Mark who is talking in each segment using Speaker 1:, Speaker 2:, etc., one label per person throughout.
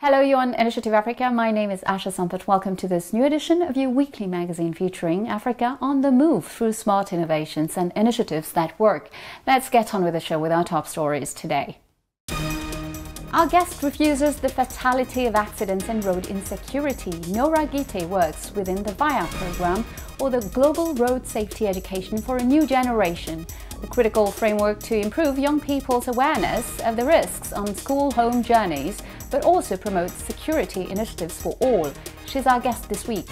Speaker 1: Hello, you're on Initiative Africa. My name is Asha Sampath. Welcome to this new edition of your weekly magazine featuring Africa on the move through smart innovations and initiatives that work. Let's get on with the show with our top stories today. Our guest refuses the fatality of accidents and road insecurity. Nora Guitet works within the VEN program, or the Global Road Safety Education for a New Generation, the critical framework to improve young people's awareness of the risks on school-home journeys, but also promote security initiatives for all. She's our guest this week.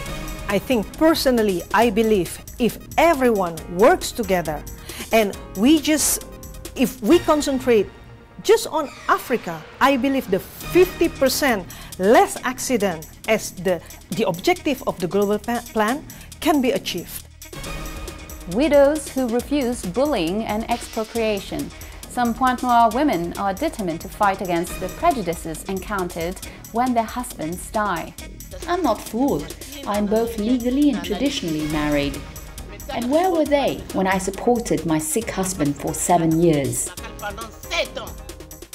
Speaker 2: I think personally, I believe if everyone works together and if we concentrate just on Africa, I believe the 50% less accident as the objective of the global plan can be achieved.
Speaker 1: Widows who refuse bullying and expropriation. Some Pointe-Noire women are determined to fight against the prejudices encountered when their husbands die.
Speaker 3: I'm not fooled. I'm both legally and traditionally married. And where were they when I supported my sick husband for 7 years?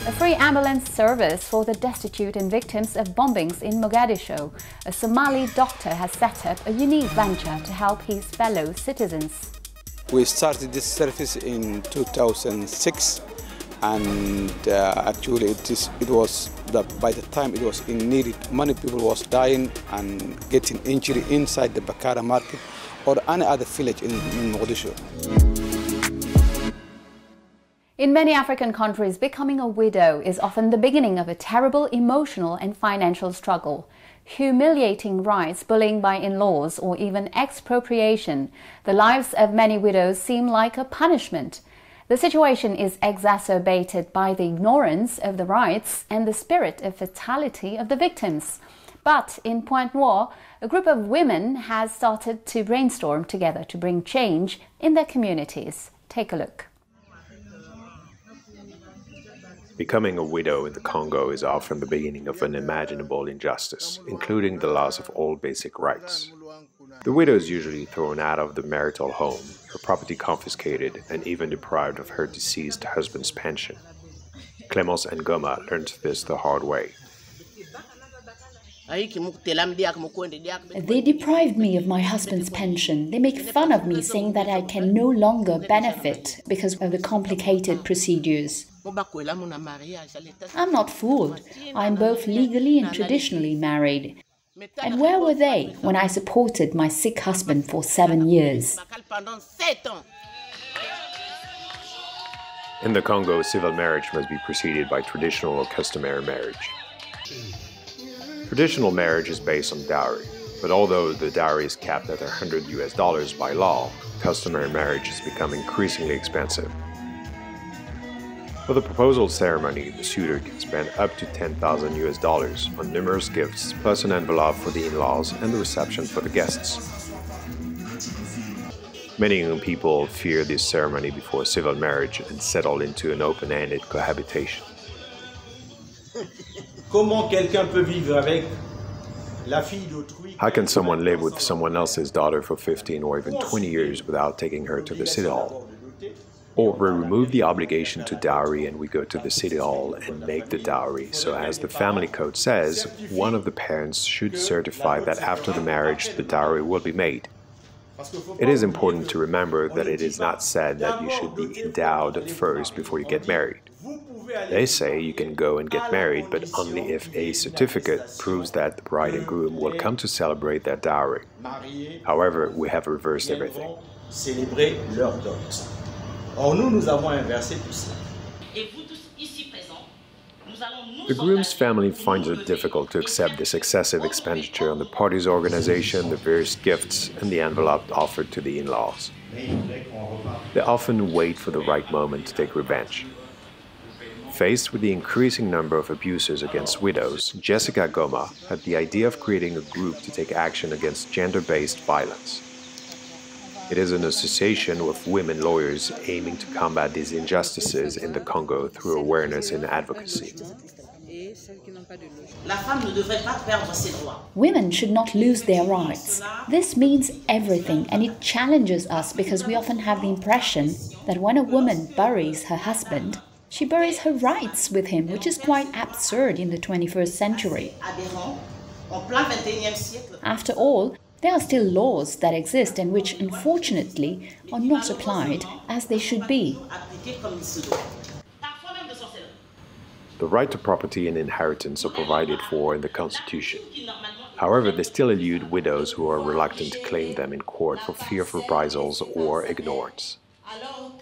Speaker 1: A free ambulance service for the destitute and victims of bombings in Mogadishu. A Somali doctor has set up a unique venture to help his fellow citizens.
Speaker 4: We started this service in 2006, and actually by the time it was in need, many people was dying and getting injury inside the Bakara market or any other village in Mogadishu.
Speaker 1: In many African countries, becoming a widow is often the beginning of a terrible emotional and financial struggle. Humiliating rights, bullying by in-laws, or even expropriation. The lives of many widows seem like a punishment. The situation is exacerbated by the ignorance of the rights and the spirit of fatality of the victims. But in Pointe-Noire, a group of women has started to brainstorm together to bring change in their communities. Take a look.
Speaker 5: Becoming a widow in the Congo is often the beginning of an unimaginable injustice, including the loss of all basic rights. The widow is usually thrown out of the marital home, her property confiscated, and even deprived of her deceased husband's pension. Clémence and Goma learned this the hard way.
Speaker 3: They deprived me of my husband's pension. They make fun of me, saying that I can no longer benefit because of the complicated procedures. I'm not fooled. I'm both legally and traditionally married. And where were they when I supported my sick husband for 7 years?
Speaker 5: In the Congo, civil marriage must be preceded by traditional or customary marriage. Traditional marriage is based on dowry, but although the dowry is capped at $100 by law, customary marriage has become increasingly expensive. For the proposal ceremony, the suitor can spend up to $10,000 on numerous gifts, plus an envelope for the in-laws and the reception for the guests. Many young people fear this ceremony before civil marriage and settle into an open-ended cohabitation. How can someone live with someone else's daughter for 15 or even 20 years without taking her to the city hall? Or we remove the obligation to dowry and we go to the city hall and make the dowry. So as the family code says, one of the parents should certify that after the marriage the dowry will be made. It is important to remember that it is not said that you should be endowed at first before you get married. They say you can go and get married, but only if a certificate proves that the bride and groom will come to celebrate their dowry. However, we have reversed everything. The groom's family finds it difficult to accept this excessive expenditure on the party's organization, the various gifts, and the envelope offered to the in-laws. They often wait for the right moment to take revenge. Faced with the increasing number of abuses against widows, Jessica Goma had the idea of creating a group to take action against gender-based violence. It is an association of women lawyers aiming to combat these injustices in the Congo through awareness and advocacy.
Speaker 3: Women should not lose their rights. This means everything, and it challenges us because we often have the impression that when a woman buries her husband, She buries her rights with him, which is quite absurd in the 21st century. After all, there are still laws that exist and which, unfortunately, are not applied as they should be.
Speaker 5: The right to property and inheritance are provided for in the Constitution. However, they still elude widows who are reluctant to claim them in court for fear of reprisals or ignorance.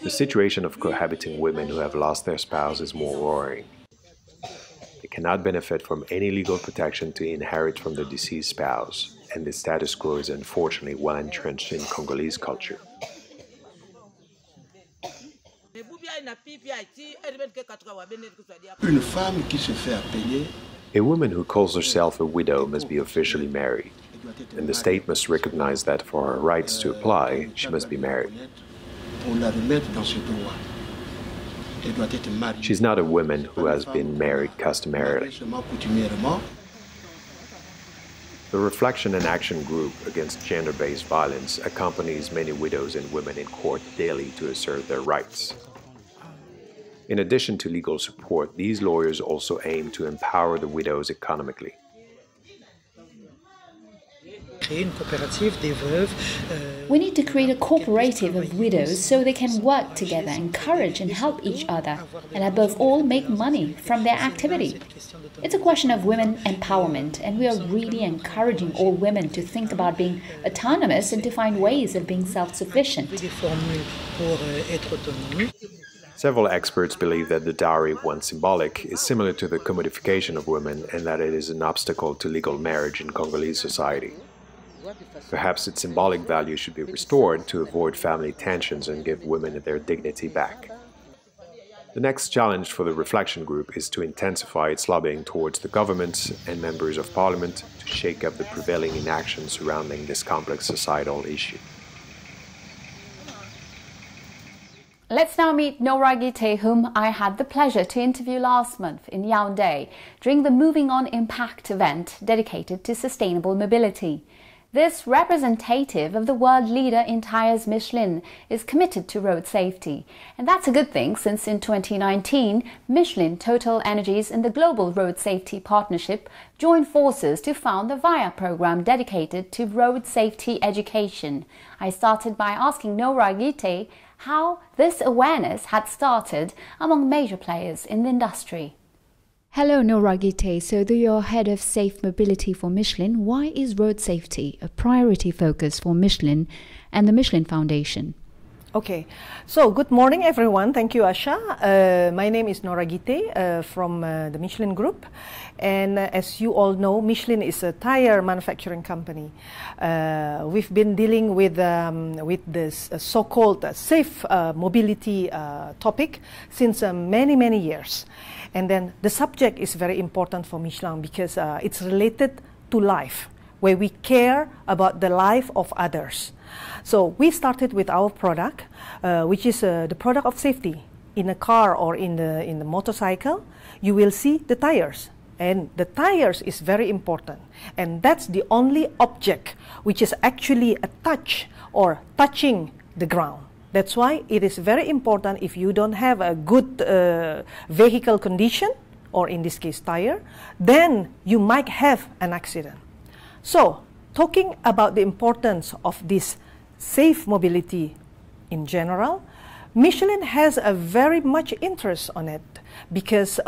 Speaker 5: The situation of cohabiting women who have lost their spouse is more worrying. They cannot benefit from any legal protection to inherit from the deceased spouse, and this status quo is unfortunately well entrenched in Congolese culture. A woman who calls herself a widow must be officially married, and the state must recognize that for her rights to apply, she must be married. She's not a woman who has been married customarily. The Reflection and Action Group Against Gender-Based Violence accompanies many widows and women in court daily to assert their rights. In addition to legal support, these lawyers also aim to empower the widows economically.
Speaker 3: We need to create a cooperative of widows so they can work together, encourage and help each other, and above all, make money from their activity. It's a question of women empowerment, and we are really encouraging all women to think about being autonomous and to find ways of being self-sufficient.
Speaker 5: Several experts believe that the dowry, once symbolic, is similar to the commodification of women and that it is an obstacle to legal marriage in Congolese society. Perhaps its symbolic value should be restored to avoid family tensions and give women their dignity back. The next challenge for the Reflection Group is to intensify its lobbying towards the government and members of parliament to shake up the prevailing inaction surrounding this complex societal issue.
Speaker 1: Let's now meet Nora Guitet, whom I had the pleasure to interview last month in Yaoundé during the Moving On Impact event dedicated to sustainable mobility. This representative of the world leader in tires Michelin is committed to road safety. And that's a good thing, since in 2019, Michelin, Total Energies and the Global Road Safety Partnership joined forces to found the VIA program dedicated to road safety education. I started by asking Nora Guitet how this awareness had started among major players in the industry.
Speaker 3: Hello, Nora Guitet. So you're head of safe mobility for Michelin. Why is road safety a priority focus for Michelin and the Michelin Foundation?
Speaker 2: Okay, so good morning everyone. Thank you, Asha. My name is Nora Guitet from the Michelin Group, and as you all know, Michelin is a tire manufacturing company. We've been dealing with this so-called safe mobility topic since many years, and then the subject is very important for Michelin because it's related to life, where we care about the life of others. So we started with our product, which is the product of safety. In a car or in the motorcycle, you will see the tires. And the tires is very important. And that's the only object which is actually a touch or touching the ground. That's why it is very important if you don't have a good vehicle condition, or in this case tire, then you might have an accident. So, talking about the importance of this safe mobility in general, Michelin has a very much interest on it because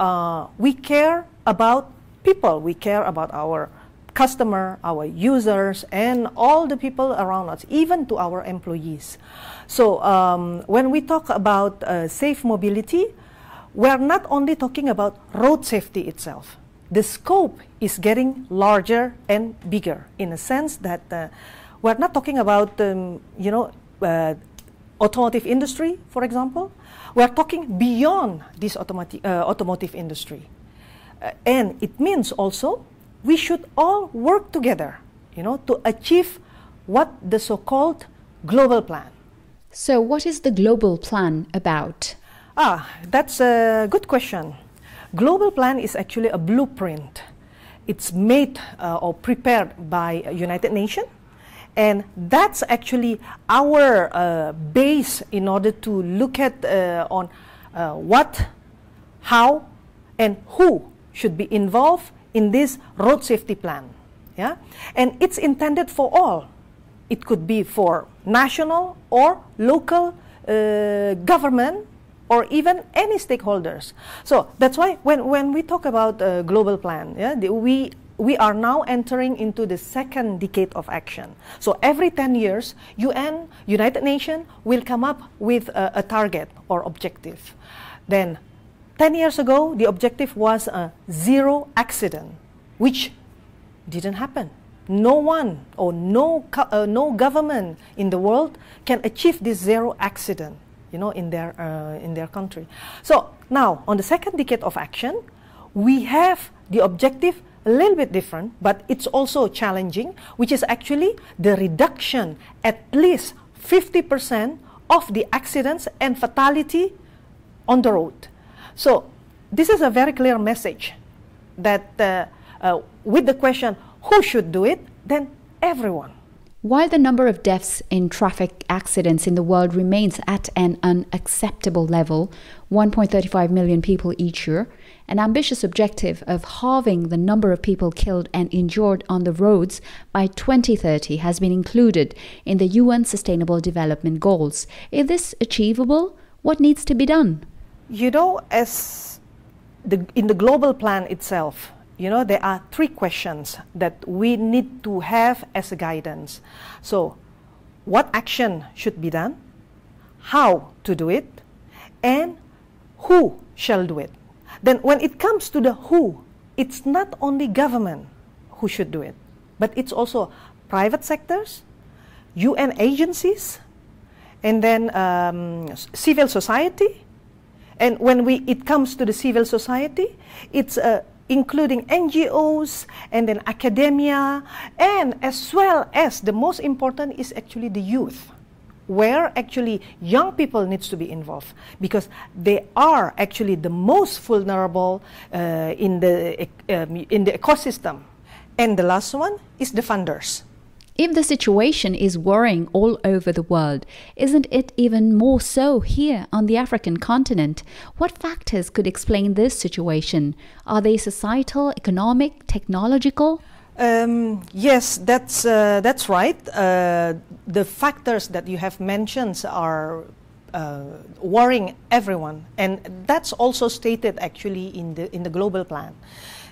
Speaker 2: we care about people, we care about our customer, our users, and all the people around us, even to our employees. So when we talk about safe mobility, we're not only talking about road safety itself. The scope is getting larger and bigger in a sense that we're not talking about, automotive industry, for example. We're talking beyond this automotive industry. And it means also we should all work together, to achieve what the so-called global plan.
Speaker 3: So what is the global plan about?
Speaker 2: That's a good question. Global plan is actually a blueprint. It's made or prepared by United Nations, and that's actually our base in order to look at on what how and who should be involved in this road safety plan. Yeah? And it's intended for all. It could be for national or local government or even any stakeholders. So that's why when we talk about a global plan, yeah, we are now entering into the second decade of action. So every 10 years, UN, United Nations, will come up with a target or objective. Then 10 years ago, the objective was zero accident, which didn't happen. No one or no government in the world can achieve this zero accident, you know, in their country. So now, on the second decade of action, we have the objective a little bit different, but it's also challenging, which is actually the reduction at least 50% of the accidents and fatality on the road. So this is a very clear message that with the question, who should do it? Then everyone.
Speaker 3: While the number of deaths in traffic accidents in the world remains at an unacceptable level, 1.35 million people each year, an ambitious objective of halving the number of people killed and injured on the roads by 2030 has been included in the UN Sustainable Development Goals. Is this achievable? What needs to be done?
Speaker 2: You know, in the global plan itself, you know, there are three questions that we need to have as a guidance. So, what action should be done, how to do it, and who shall do it. Then when it comes to the who, it's not only government who should do it, but it's also private sectors, UN agencies, and then civil society. And when it comes to the civil society, it's including NGOs and then academia, and as well as the most important is actually the youth, where actually young people needs to be involved, because they are actually the most vulnerable in the ecosystem. And the last one is the funders.
Speaker 3: If the situation is worrying all over the world, isn't it even more so here on the African continent? What factors could explain this situation? Are they societal, economic, technological?
Speaker 2: Yes, that's right. The factors that you have mentioned are worrying everyone, and that's also stated actually in the global plan.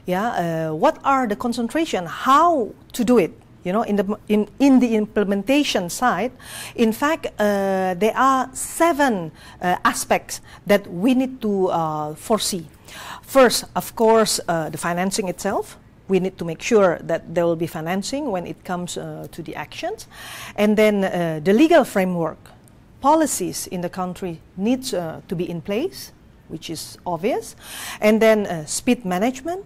Speaker 2: Yeah, what are the concentration? How to do it? You know, in the implementation side, in fact, there are 7 aspects that we need to foresee. First, of course, the financing itself. We need to make sure that there will be financing when it comes to the actions. And then the legal framework, policies in the country needs to be in place, which is obvious. And then speed management,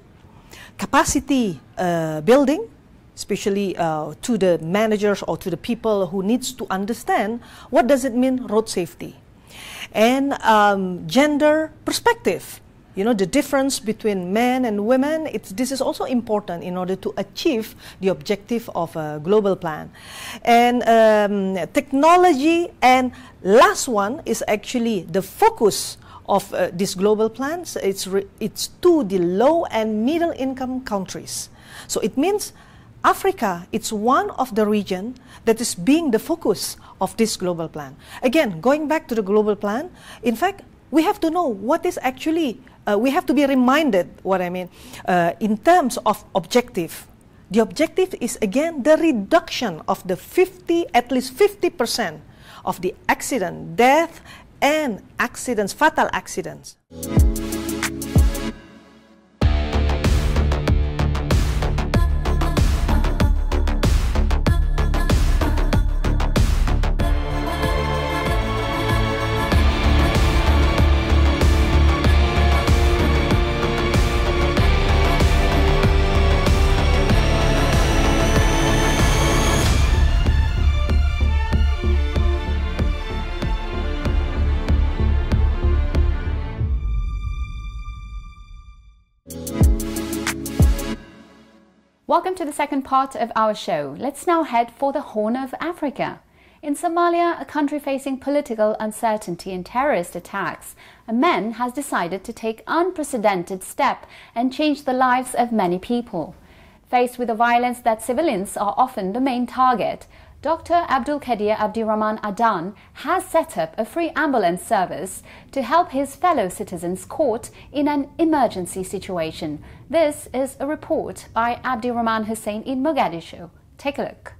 Speaker 2: capacity building, especially to the managers or to the people who needs to understand what does it mean road safety. And gender perspective, you know, the difference between men and women, this is also important in order to achieve the objective of a global plan. And technology, and last one is actually the focus of these global plans. It's to the low and middle income countries. So it means Africa, it's one of the region that is being the focus of this global plan. Again, going back to the global plan, in fact, we have to know what is actually, we have to be reminded what I mean in terms of objective. The objective is again the reduction of the at least 50% of the accident, death, and accidents, fatal accidents.
Speaker 1: Welcome to the second part of our show. Let's now head for the Horn of Africa. In Somalia, a country facing political uncertainty and terrorist attacks, a man has decided to take unprecedented step and change the lives of many people. Faced with the violence that civilians are often the main target, Dr. Abdul Kadir Abdirahman Adan has set up a free ambulance service to help his fellow citizens caught in an emergency situation. This is a report by Abdirahman Hussein in Mogadishu. Take a look.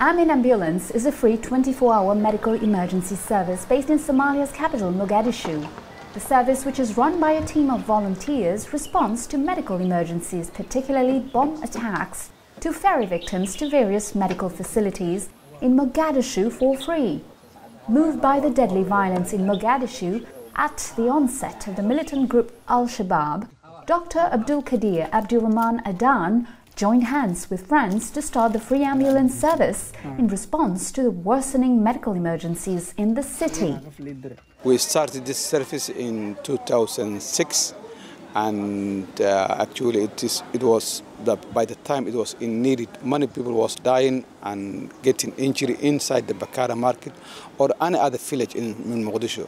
Speaker 1: Amin Ambulance is a free 24-hour medical emergency service based in Somalia's capital, Mogadishu. The service, which is run by a team of volunteers, responds to medical emergencies, particularly bomb attacks, to ferry victims to various medical facilities in Mogadishu for free. Moved by the deadly violence in Mogadishu at the onset of the militant group Al-Shabaab, Dr. Abdul Kadir Abdirahman Adan joined hands with friends to start the free ambulance service in response to the worsening medical emergencies in the city.
Speaker 4: We started this service in 2006, and actually by the time it was in needed, many people was dying and getting injury inside the Bakara market or any other village in Mogadishu.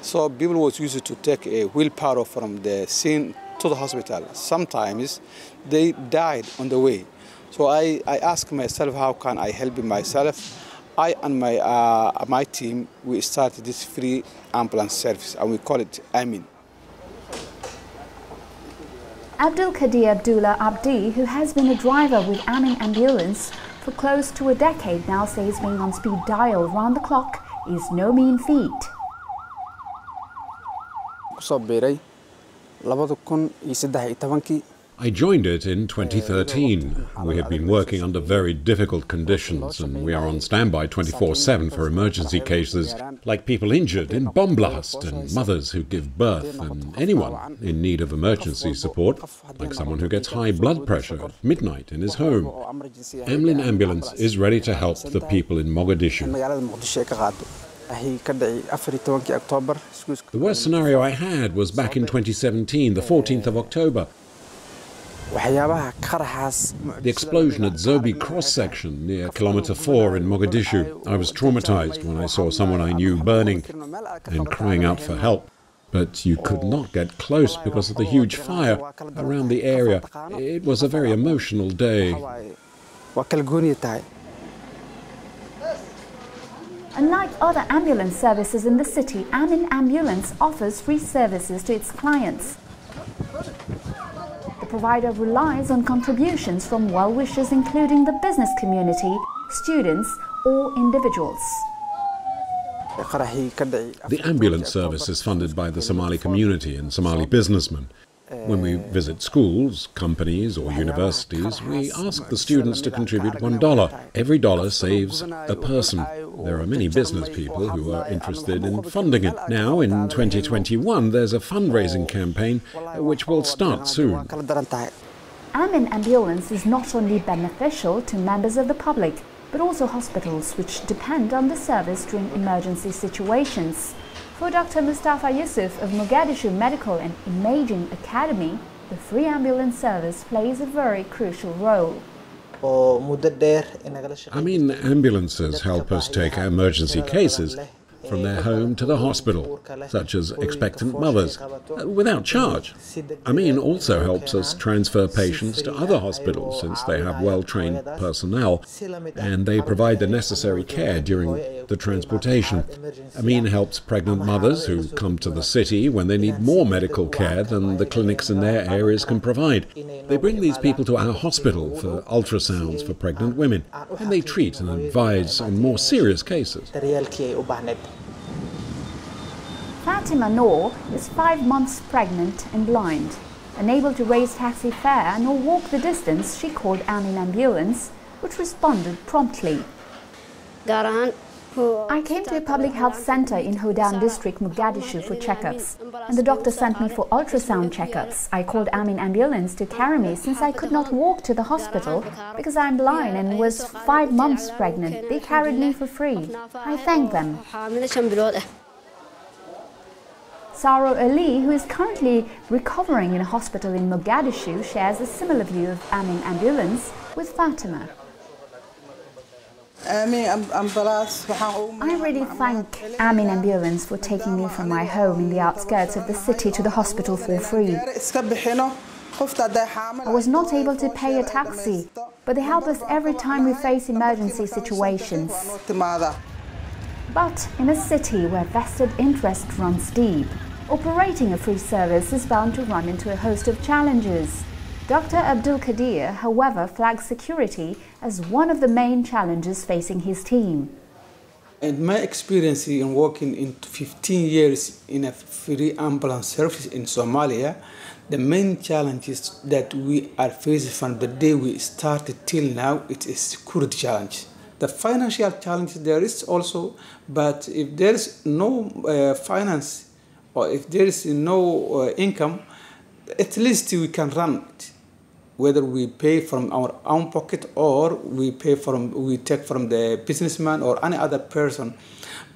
Speaker 4: So people was used to take a wheelbarrow from the scene to the hospital. Sometimes they died on the way. So I asked myself, how can I help myself? I and my team, we started this free ambulance service, and we call it Amin.
Speaker 1: Abdul Kadir Abdullah Abdi, who has been a driver with Amin Ambulance for close to a decade now, says being on speed dial round the clock is no mean feat.
Speaker 6: I joined it in 2013. We had been working under very difficult conditions, and we are on standby 24/7 for emergency cases, like people injured in bomb blast and mothers who give birth, and anyone in need of emergency support, like someone who gets high blood pressure at midnight in his home. Amin Ambulance is ready to help the people in Mogadishu. The worst scenario I had was back in 2017, the 14th of October. The explosion at Zobi cross-section near Kilometre 4 in Mogadishu. I was traumatized when I saw someone I knew burning and crying out for help. But you could not get close because of the huge fire around the area. It was a very emotional day.
Speaker 1: Unlike other ambulance services in the city, Amin Ambulance offers free services to its clients. The provider relies on contributions from well-wishers, including the business community, students, or individuals.
Speaker 6: The ambulance service is funded by the Somali community and Somali businessmen. When we visit schools, companies, or universities, we ask the students to contribute $1. Every dollar saves a person. There are many business people who are interested in funding it. Now, in 2021, there's a fundraising campaign which will start soon.
Speaker 1: Amin Ambulance is not only beneficial to members of the public, but also hospitals which depend on the service during emergency situations. For Dr. Mustafa Yusuf of Mogadishu Medical and Imaging Academy, the free ambulance service plays a very crucial role.
Speaker 6: Amin ambulances help us take emergency cases from their home to the hospital, such as expectant mothers, without charge. Amin also helps us transfer patients to other hospitals since they have well-trained personnel and they provide the necessary care during the transportation. Amin helps pregnant mothers who come to the city when they need more medical care than the clinics in their areas can provide. They bring these people to our hospital for ultrasounds for pregnant women, and they treat and advise on more serious cases.
Speaker 1: Fatima Noor is 5 months pregnant and blind. Unable to raise taxi fare nor walk the distance, she called Amin Ambulance, which responded promptly. I came to a public health center in Hodan district, Mogadishu, for checkups, and the doctor sent me for ultrasound checkups. I called Amin Ambulance to carry me since I could not walk to the hospital because I'm blind and was 5 months pregnant. They carried me for free. I thank them. Saro Ali, who is currently recovering in a hospital in Mogadishu, shares a similar view of Amin Ambulance with Fatima. I really thank Amin Ambulance for taking me from my home in the outskirts of the city to the hospital for free. I was not able to pay a taxi, but they help us every time we face emergency situations. But in a city where vested interest runs deep, operating a free service is bound to run into a host of challenges. Dr. Abdul Qadir, however, flags security as one of the main challenges facing his team.
Speaker 4: In my experience in working in 15 years in a free ambulance service in Somalia, the main challenges that we are facing from the day we started till now, it is security challenge. The financial challenge there is also, but if there is no finance or if there is no income, at least we can run it. Whether we pay from our own pocket or we take from the businessman or any other person.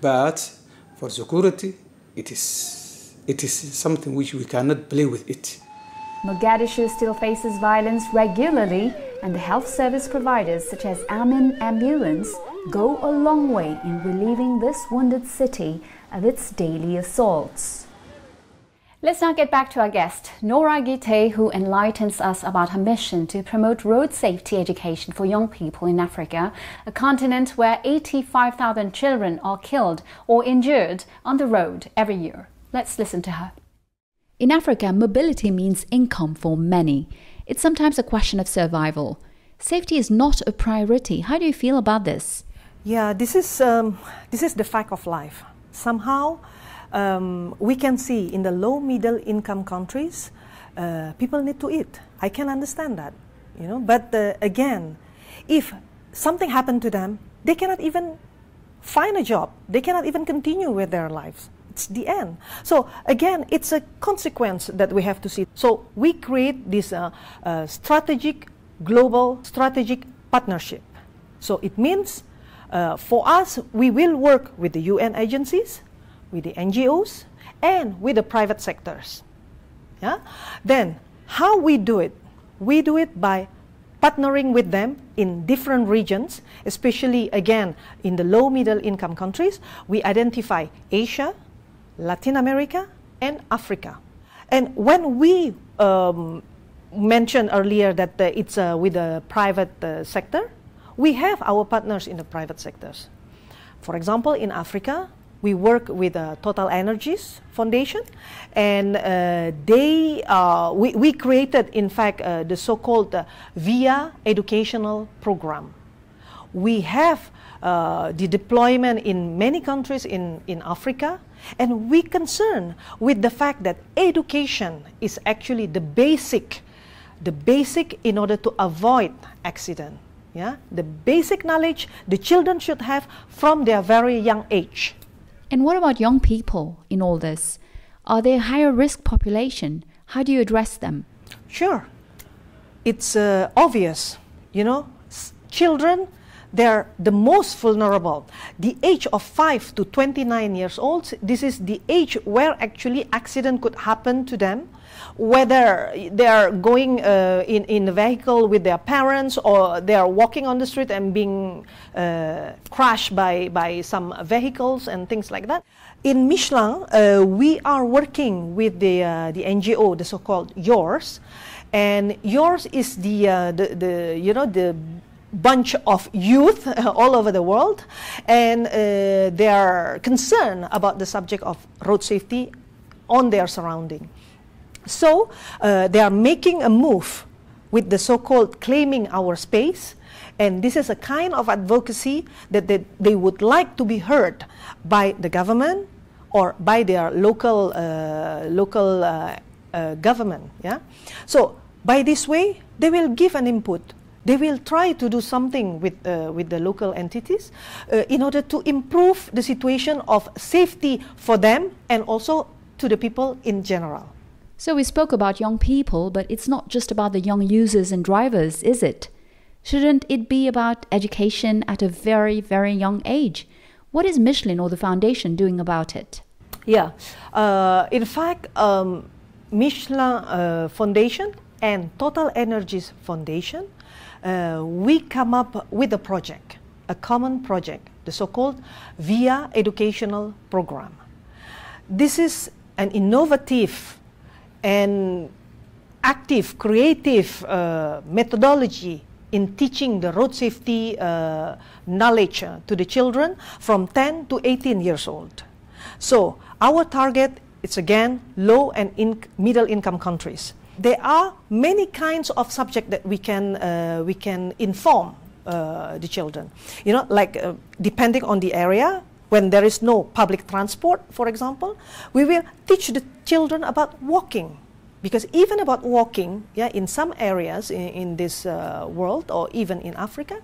Speaker 4: But for security, it is something which we cannot play with it.
Speaker 1: Mogadishu still faces violence regularly, and the health service providers such as Amin Ambulance go a long way in relieving this wounded city of its daily assaults. Let's now get back to our guest, Nora Guitet, who enlightens us about her mission to promote road safety education for young people in Africa, a continent where 85,000 children are killed or injured on the road every year. Let's listen to her. In Africa, mobility means income for many. It's sometimes a question of survival. Safety is not a priority. How do you feel about this?
Speaker 2: Yeah, this is the fact of life. Somehow, we can see in the low middle income countries, people need to eat. I can understand that, you know. But again, if something happened to them, they cannot even find a job. They cannot even continue with their lives. It's the end. So again, it's a consequence that we have to see. So we create this global strategic partnership. So it means for us, we will work with the UN agencies, with the NGOs, and with the private sectors. Yeah? Then, how we do it? We do it by partnering with them in different regions, especially, again, in the low-middle income countries. We identify Asia, Latin America, and Africa. And when we mentioned earlier that it's with the private sector, we have our partners in the private sectors. For example, in Africa, we work with Total Energies Foundation, and we created, in fact, the so-called VIA educational program. We have the deployment in many countries in Africa, and we concern with the fact that education is actually the basic in order to avoid accident. Yeah? The basic knowledge the children should have from their very young age.
Speaker 1: And what about young people in all this? Are they a higher risk population? How do you address them?
Speaker 2: Sure. It's obvious. You know, children, they're the most vulnerable. The age of 5 to 29 years old, this is the age where actually accident could happen to them, whether they are going in a vehicle with their parents or they are walking on the street and being crashed by some vehicles and things like that. In Michelin, we are working with the NGO, the so-called Yours, and Yours is the bunch of youth all over the world, and they are concerned about the subject of road safety on their surrounding. So they are making a move with the so-called claiming our space, and this is a kind of advocacy that they would like to be heard by the government or by their local government. Yeah. So by this way, they will give an input. They will try to do something with the local entities in order to improve the situation of safety for them and also to the people in general.
Speaker 1: So we spoke about young people, but it's not just about the young users and drivers, is it? Shouldn't it be about education at a very, very young age? What is Michelin or the foundation doing about it?
Speaker 2: Yeah, in fact, Michelin Foundation and Total Energies Foundation, we come up with a project a common project, the so-called VIA educational program. This is an innovative and active, creative methodology in teaching the road safety knowledge to the children from 10 to 18 years old. So our target is again low and middle income countries. There are many kinds of subjects that we can inform the children. You know, like depending on the area, when there is no public transport, for example, we will teach the children about walking. Because even about walking, yeah, in some areas in this world or even in Africa,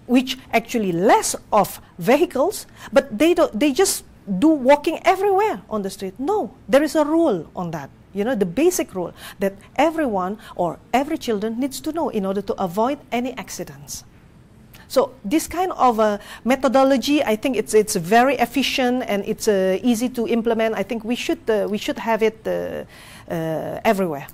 Speaker 2: which actually less of vehicles, but they just do walking everywhere on the street. No, there is a rule on that. You know, the basic rule that everyone or every children needs to know in order to avoid any accidents. So this kind of methodology, I think it's very efficient and it's easy to implement. I think we should have it everywhere.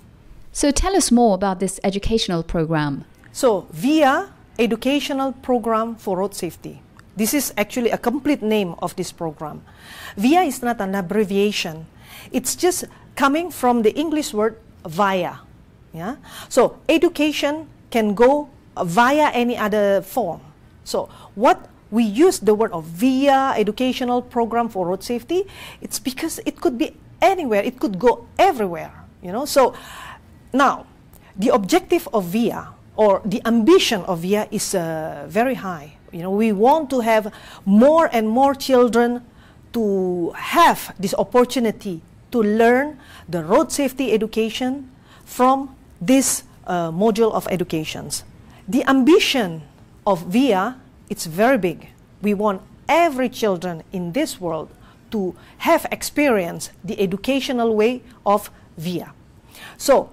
Speaker 3: So tell us more about this educational program.
Speaker 2: So VIA Educational Program for Road Safety. This is actually a complete name of this program. VIA is not an abbreviation. It's just coming from the English word via. Yeah? So education can go via any other form. So what we use the word of VIA Educational Program for Road Safety, it's because it could be anywhere, it could go everywhere, you know. So now, the objective of VIA or the ambition of VIA is very high. You know, we want to have more and more children to have this opportunity to learn the road safety education from this module of educations. The ambition of VIA, it's very big. We want every children in this world to have experienced the educational way of VIA. So,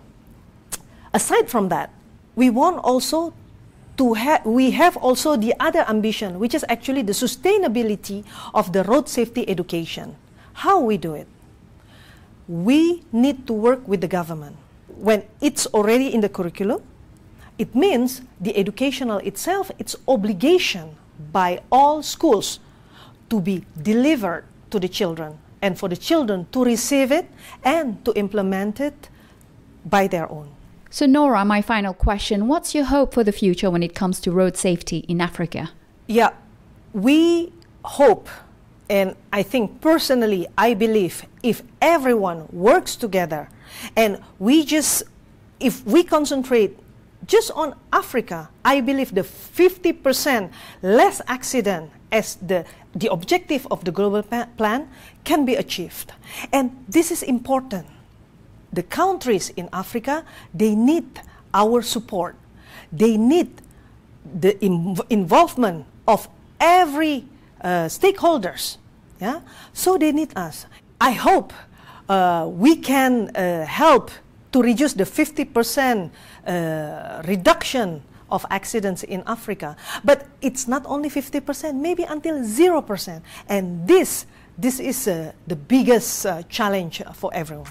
Speaker 2: aside from that, we want also to we have also the other ambition, which is actually the sustainability of the road safety education. How we do it? We need to work with the government. When it's already in the curriculum, it means the educational itself, it's obligation by all schools to be delivered to the children and for the children to receive it and to implement it by their own.
Speaker 3: So Nora, my final question, what's your hope for the future when it comes to road safety in Africa?
Speaker 2: Yeah, we hope, and I think personally, I believe if everyone works together and if we concentrate just on Africa, I believe the 50% less accident as the objective of the global plan can be achieved. And this is important. The countries in Africa, they need our support. They need the involvement of every stakeholders. Yeah? So they need us. I hope we can help to reduce the 50% reduction of accidents in Africa. But it's not only 50%, maybe until 0%. And this is the biggest challenge for everyone.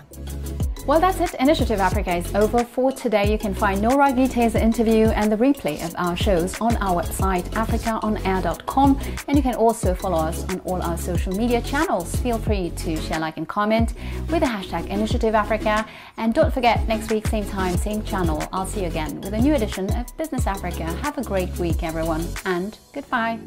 Speaker 1: Well, that's it. Initiative Africa is over for today. You can find Nora Guitet's interview and the replay of our shows on our website, africaonair.com. And you can also follow us on all our social media channels. Feel free to share, like, and comment with the hashtag Initiative Africa. And don't forget, next week, same time, same channel, I'll see you again with a new edition of Business Africa. Have a great week, everyone, and goodbye.